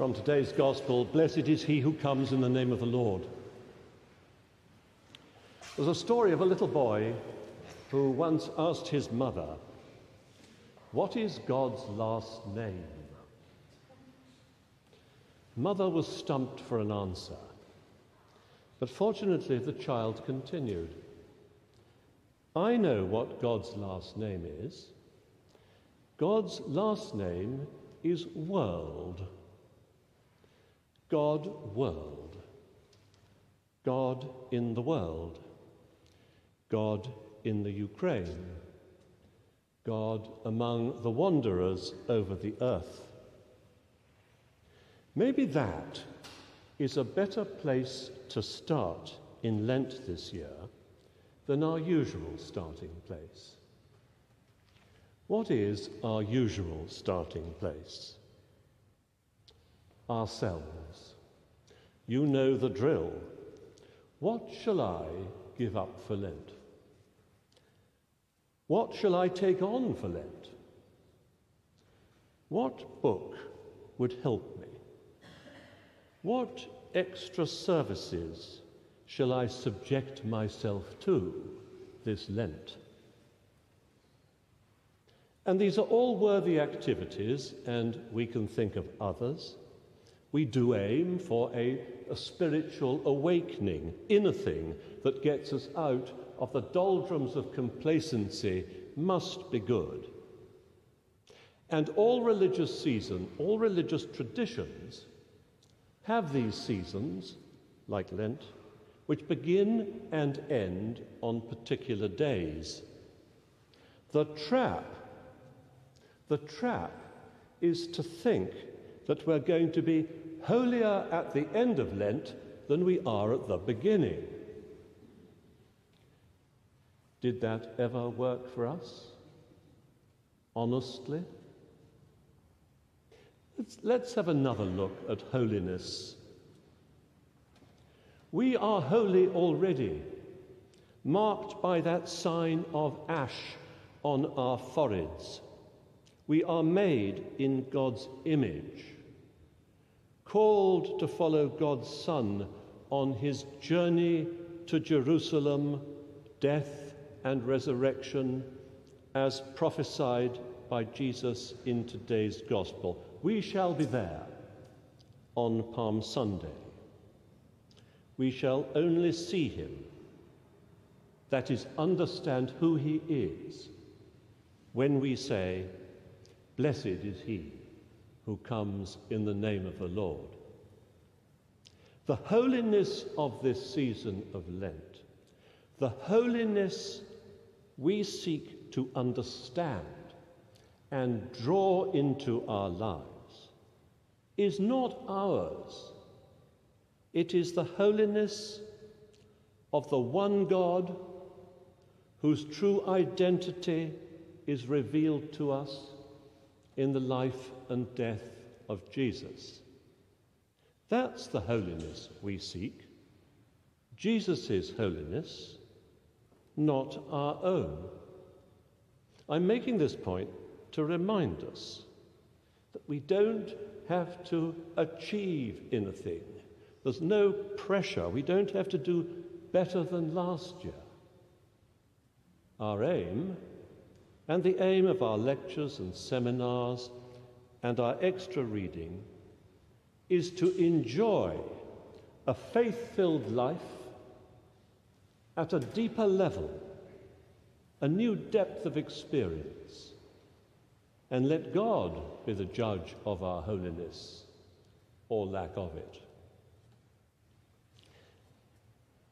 From today's Gospel, blessed is he who comes in the name of the Lord. There's a story of a little boy who once asked his mother, "What is God's last name?" Mother was stumped for an answer, but fortunately the child continued, "I know what God's last name is. God's last name is world. God, world. God in the world. God in the Ukraine. God among the wanderers over the earth." Maybe that is a better place to start in Lent this year than our usual starting place. What is our usual starting place? Ourselves. You know the drill. What shall I give up for Lent? What shall I take on for Lent? What book would help me? What extra services shall I subject myself to this Lent? And these are all worthy activities, and we can think of others. We do aim for a spiritual awakening, inner thing that gets us out of the doldrums of complacency must be good. And all religious traditions have these seasons, like Lent, which begin and end on particular days. The trap is to think that we're going to be holier at the end of Lent than we are at the beginning. Did that ever work for us? Honestly? Let's have another look at holiness. We are holy already, marked by that sign of ash on our foreheads. We are made in God's image, called to follow God's Son on his journey to Jerusalem, death and resurrection, as prophesied by Jesus in today's Gospel. We shall be there on Palm Sunday. We shall only see him, that is, understand who he is, when we say, "Blessed is he who comes in the name of the Lord." The holiness of this season of Lent, the holiness we seek to understand and draw into our lives, is not ours. It is the holiness of the one God whose true identity is revealed to us in the life and death of Jesus. That's the holiness we seek. Jesus' holiness, not our own. I'm making this point to remind us that we don't have to achieve anything. There's no pressure. We don't have to do better than last year. Our aim, and the aim of our lectures and seminars and our extra reading, is to enjoy a faith-filled life at a deeper level, a new depth of experience, and let God be the judge of our holiness or lack of it.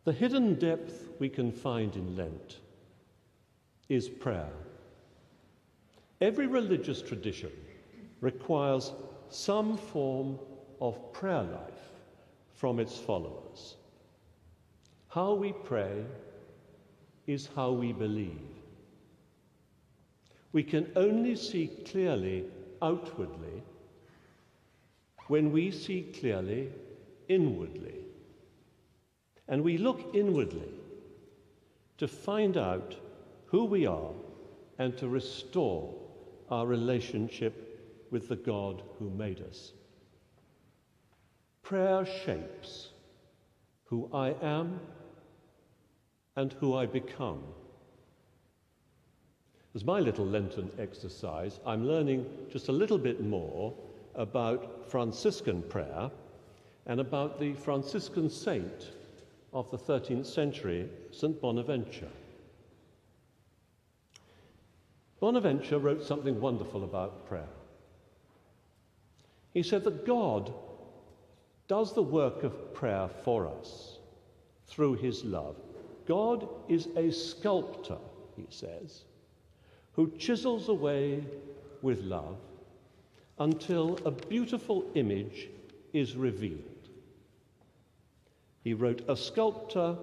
The hidden depth we can find in Lent is prayer. Every religious tradition requires some form of prayer life from its followers. How we pray is how we believe. We can only see clearly outwardly when we see clearly inwardly. And we look inwardly to find out who we are and to restore our relationship with the God who made us. prayer shapes who I am and who I become. As my little Lenten exercise, I'm learning just a little bit more about Franciscan prayer and about the Franciscan saint of the 13th century, St. Bonaventure. Bonaventure wrote something wonderful about prayer. He said that God does the work of prayer for us through his love. God is a sculptor, he says, who chisels away with love until a beautiful image is revealed. He wrote, a sculptor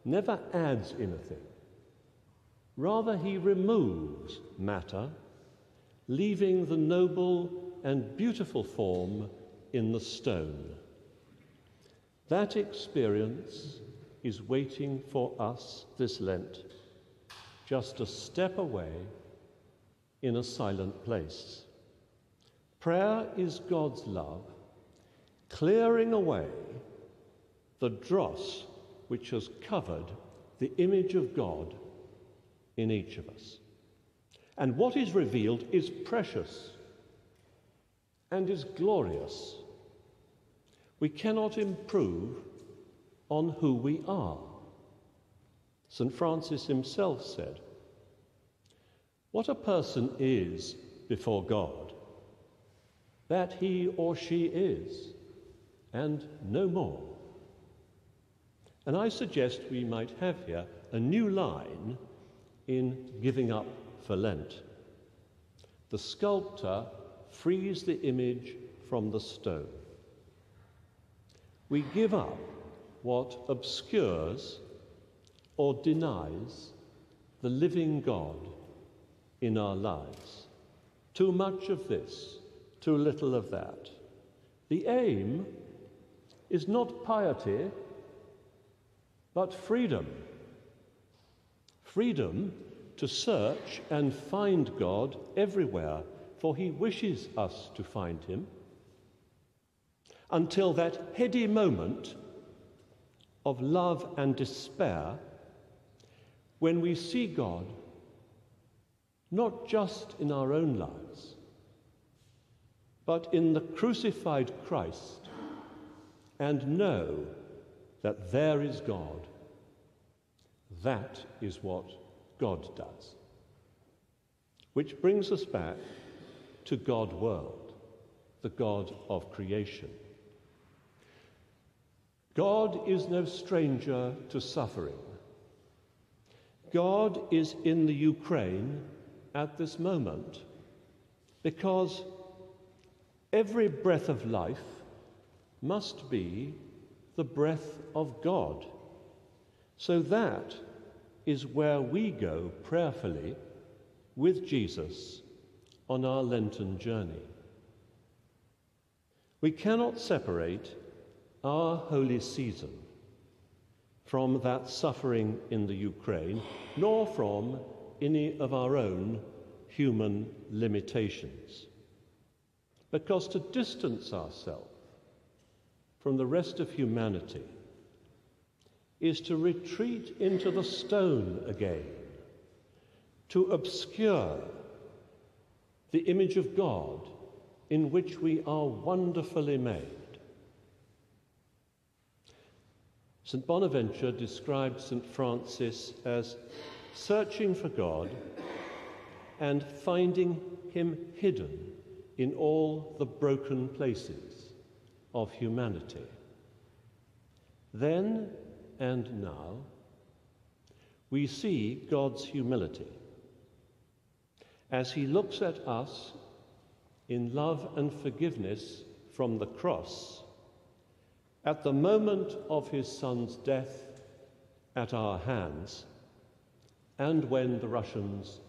never adds anything. Rather, he removes matter, leaving the noble and beautiful form in the stone. That experience is waiting for us this Lent, just a step away in a silent place. Prayer is God's love, clearing away the dross which has covered the image of God in each of us. And what is revealed is precious and is glorious. We cannot improve on who we are. St. Francis himself said, what a person is before God, that he or she is, and no more. And I suggest we might have here a new line in giving up for Lent. The sculptor frees the image from the stone. We give up what obscures or denies the living God in our lives. Too much of this, too little of that. The aim is not piety, but freedom. Freedom to search and find God everywhere, for he wishes us to find him, until that heady moment of love and despair when we see God not just in our own lives, but in the crucified Christ, and know that there is God. That is what God does. Which brings us back to God world, the God of creation. God is no stranger to suffering. God is in the Ukraine at this moment because every breath of life must be the breath of God. So that is where we go prayerfully with Jesus on our Lenten journey. We cannot separate our holy season from that suffering in the Ukraine, nor from any of our own human limitations. Because to distance ourselves from the rest of humanity is to retreat into the stone again, to obscure the image of God in which we are wonderfully made. St. Bonaventure described St. Francis as searching for God and finding him hidden in all the broken places of humanity. Then and now, we see God's humility as he looks at us in love and forgiveness from the cross at the moment of his Son's death at our hands and when the Russians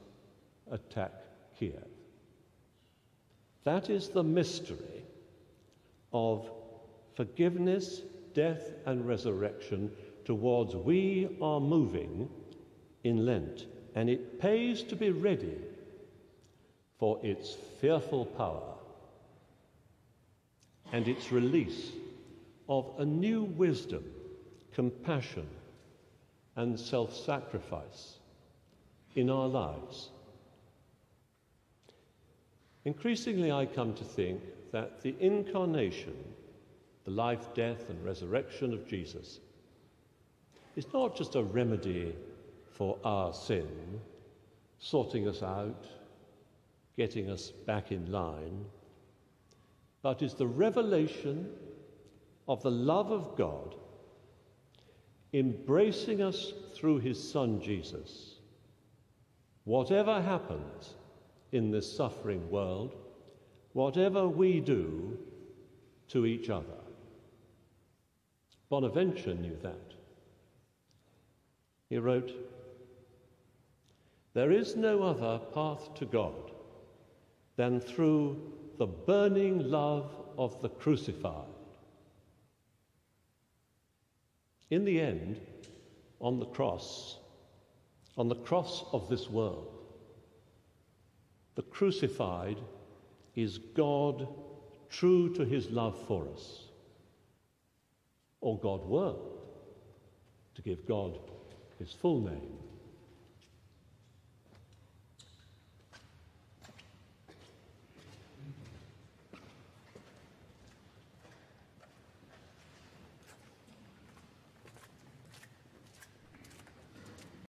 attack Kiev. That is the mystery of forgiveness, death, and resurrection towards we are moving in Lent, and it pays to be ready for its fearful power and its release of a new wisdom, compassion, and self-sacrifice in our lives. Increasingly, I come to think that the incarnation, the life, death, and resurrection of Jesus, is not just a remedy for our sin, sorting us out, getting us back in line, but is the revelation of the love of God embracing us through his Son Jesus. Whatever happens in this suffering world, whatever we do to each other. Bonaventure knew that. He wrote, "There is no other path to God than through the burning love of the crucified." In the end, on the cross of this world, the crucified is God true to his love for us, or God were, to give God his full name.